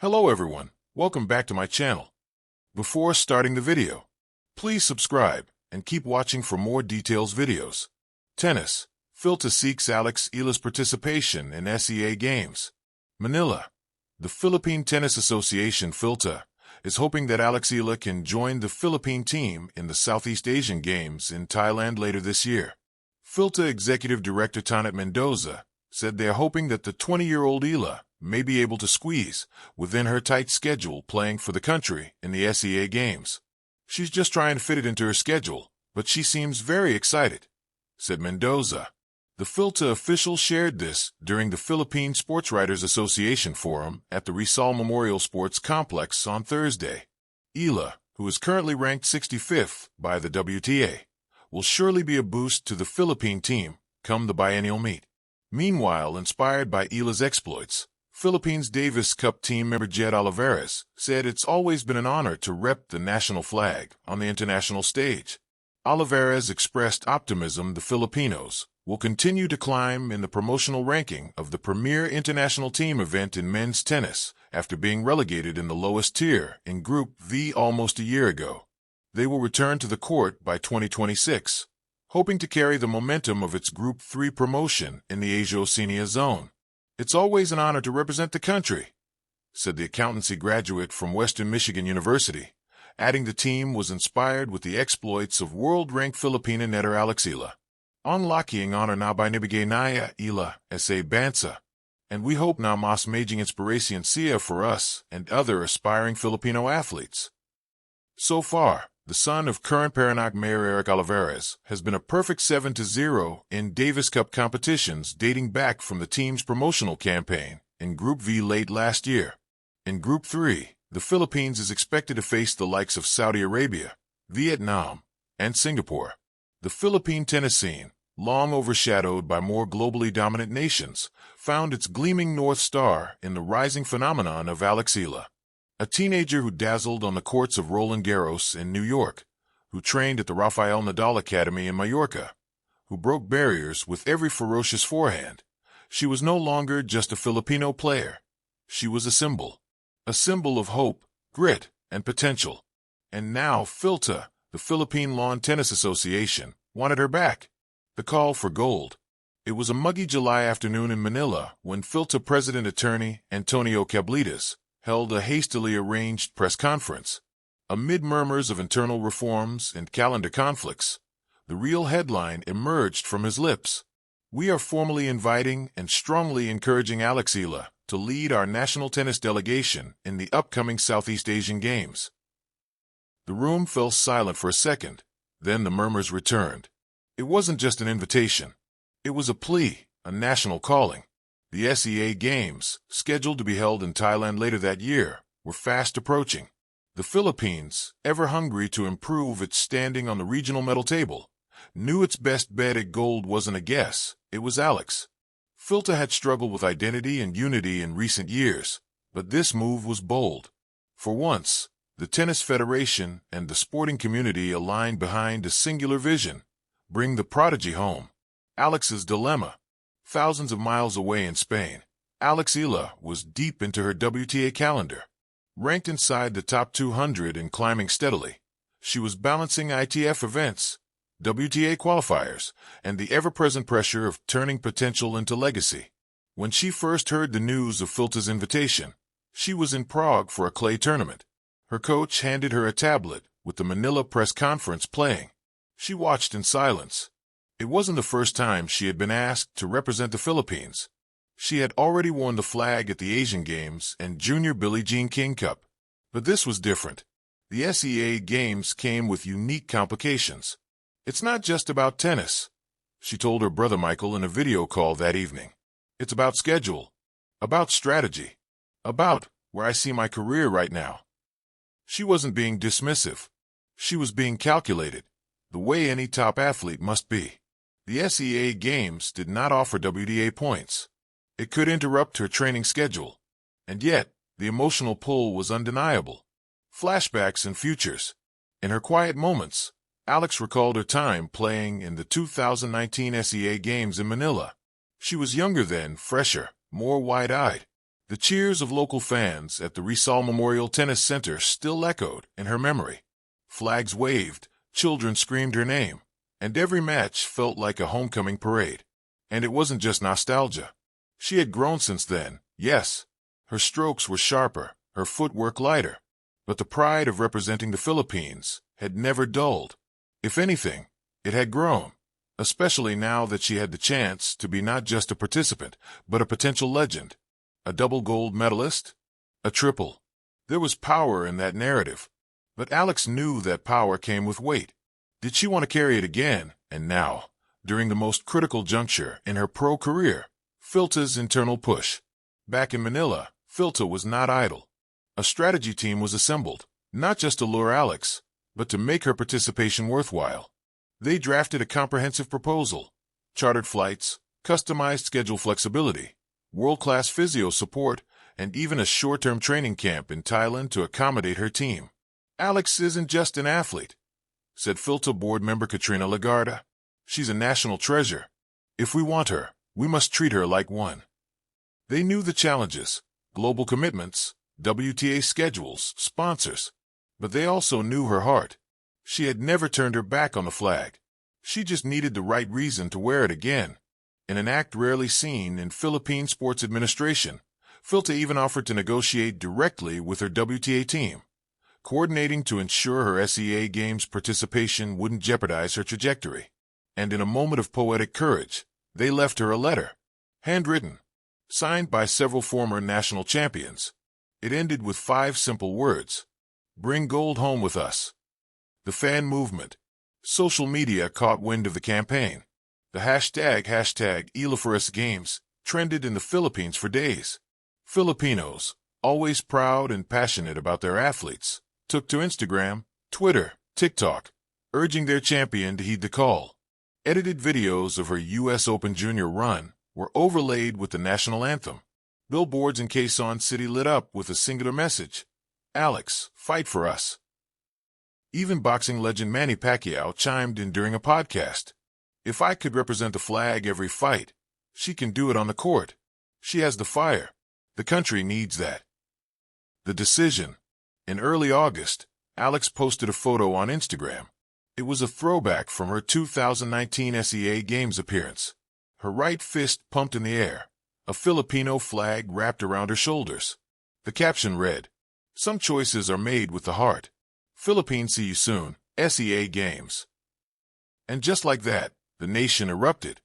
Hello everyone, welcome back to my channel. Before starting the video, please subscribe and keep watching for more details videos. Tennis. PHILTA seeks Alex Eala's participation in SEA Games. Manila. The Philippine Tennis Association PHILTA is hoping that Alex Eala can join the Philippine team in the Southeast Asian Games in Thailand later this year. PHILTA Executive Director Tanit Mendoza said they are hoping that the 20-year-old Eala may be able to squeeze within her tight schedule playing for the country in the SEA Games. She's just trying to fit it into her schedule, but she seems very excited, said Mendoza. The PHILTA official shared this during the Philippine Sportswriters Association Forum at the Rizal Memorial Sports Complex on Thursday. Eala, who is currently ranked 65th by the WTA, will surely be a boost to the Philippine team come the biennial meet. Meanwhile, inspired by Eala's exploits, Philippines Davis Cup team member Jed Olivares said it's always been an honor to rep the national flag on the international stage. Olivares expressed optimism the Filipinos will continue to climb in the promotional ranking of the premier international team event in men's tennis after being relegated in the lowest tier in Group V almost a year ago. They will return to the court by 2026, hoping to carry the momentum of its Group 3 promotion in the Asia-Oceania zone. It's always an honor to represent the country, said the accountancy graduate from Western Michigan University, adding the team was inspired with the exploits of world-ranked Filipina netter Alex Eala. Ang laking honor na binibigay niya Eala sa bansa, and we hope na mas maging inspirasyon siya for us and other aspiring Filipino athletes. So far, the son of current Parañaque Mayor Eric Olivares has been a perfect 7-0 in Davis Cup competitions dating back from the team's promotional campaign in Group V late last year. In Group 3, the Philippines is expected to face the likes of Saudi Arabia, Vietnam, and Singapore. The Philippine tennis scene, long overshadowed by more globally dominant nations, found its gleaming North Star in the rising phenomenon of Alex Eala, a teenager who dazzled on the courts of Roland Garros in New York, who trained at the Rafael Nadal Academy in Mallorca, who broke barriers with every ferocious forehand. She was no longer just a Filipino player. She was a symbol of hope, grit, and potential. And now PHILTA, the Philippine Lawn Tennis Association, wanted her back. The call for gold. It was a muggy July afternoon in Manila when PHILTA President Attorney Antonio Cablitas held a hastily arranged press conference. Amid murmurs of internal reforms and calendar conflicts, the real headline emerged from his lips. We are formally inviting and strongly encouraging Alex Eala to lead our national tennis delegation in the upcoming Southeast Asian Games. The room fell silent for a second, then the murmurs returned. It wasn't just an invitation. It was a plea, a national calling. The SEA Games, scheduled to be held in Thailand later that year, were fast approaching. The Philippines, ever hungry to improve its standing on the regional medal table, knew its best bet at gold wasn't a guess, it was Alex. PHILTA had struggled with identity and unity in recent years, but this move was bold. For once, the Tennis Federation and the sporting community aligned behind a singular vision: bring the prodigy home. Alex's dilemma. Thousands of miles away in Spain, Alex Eala was deep into her WTA calendar. Ranked inside the top 200 and climbing steadily, she was balancing ITF events, WTA qualifiers, and the ever-present pressure of turning potential into legacy. When she first heard the news of PHILTA's invitation, she was in Prague for a clay tournament. Her coach handed her a tablet with the Manila press conference playing. She watched in silence. It wasn't the first time she had been asked to represent the Philippines. She had already worn the flag at the Asian Games and Junior Billie Jean King Cup. But this was different. The SEA Games came with unique complications. It's not just about tennis, she told her brother Michael in a video call that evening. It's about schedule, about strategy, about where I see my career right now. She wasn't being dismissive. She was being calculated, the way any top athlete must be. The SEA Games did not offer WTA points. It could interrupt her training schedule. And yet, the emotional pull was undeniable. Flashbacks and futures. In her quiet moments, Alex recalled her time playing in the 2019 SEA Games in Manila. She was younger then, fresher, more wide-eyed. The cheers of local fans at the Rizal Memorial Tennis Center still echoed in her memory. Flags waved, children screamed her name, and every match felt like a homecoming parade. And it wasn't just nostalgia. She had grown since then, yes. Her strokes were sharper, her footwork lighter. But the pride of representing the Philippines had never dulled. If anything, it had grown, especially now that she had the chance to be not just a participant, but a potential legend. A double gold medalist? A triple. There was power in that narrative. But Alex knew that power came with weight. Did she want to carry it again? And now, during the most critical juncture in her pro career, PHILTA's internal push. Back in Manila, PHILTA was not idle. A strategy team was assembled, not just to lure Alex, but to make her participation worthwhile. They drafted a comprehensive proposal: chartered flights, customized schedule flexibility, world-class physio support, and even a short-term training camp in Thailand to accommodate her team. "Alex isn't just an athlete," said PHILTA board member Katrina Lagarda. "She's a national treasure. If we want her, we must treat her like one." They knew the challenges: global commitments, WTA schedules, sponsors. But they also knew her heart. She had never turned her back on the flag. She just needed the right reason to wear it again. In an act rarely seen in Philippine sports administration, PHILTA even offered to negotiate directly with her WTA team, coordinating to ensure her SEA Games participation wouldn't jeopardize her trajectory. And in a moment of poetic courage, they left her a letter, handwritten, signed by several former national champions. It ended with 5 simple words: "Bring gold home with us." The fan movement. Social media caught wind of the campaign. The hashtag #EalaForUsGames trended in the Philippines for days. Filipinos, always proud and passionate about their athletes, took to Instagram, Twitter, TikTok, urging their champion to heed the call. Edited videos of her U.S. Open Junior run were overlaid with the national anthem. Billboards in Quezon City lit up with a singular message: "Alex, fight for us." Even boxing legend Manny Pacquiao chimed in during a podcast. "If I could represent the flag every fight, she can do it on the court. She has the fire. The country needs that." The decision. In early August, Alex posted a photo on Instagram. It was a throwback from her 2019 SEA Games appearance. Her right fist pumped in the air, a Filipino flag wrapped around her shoulders. The caption read, "Some choices are made with the heart. Philippines, see you soon, SEA Games." And just like that, the nation erupted.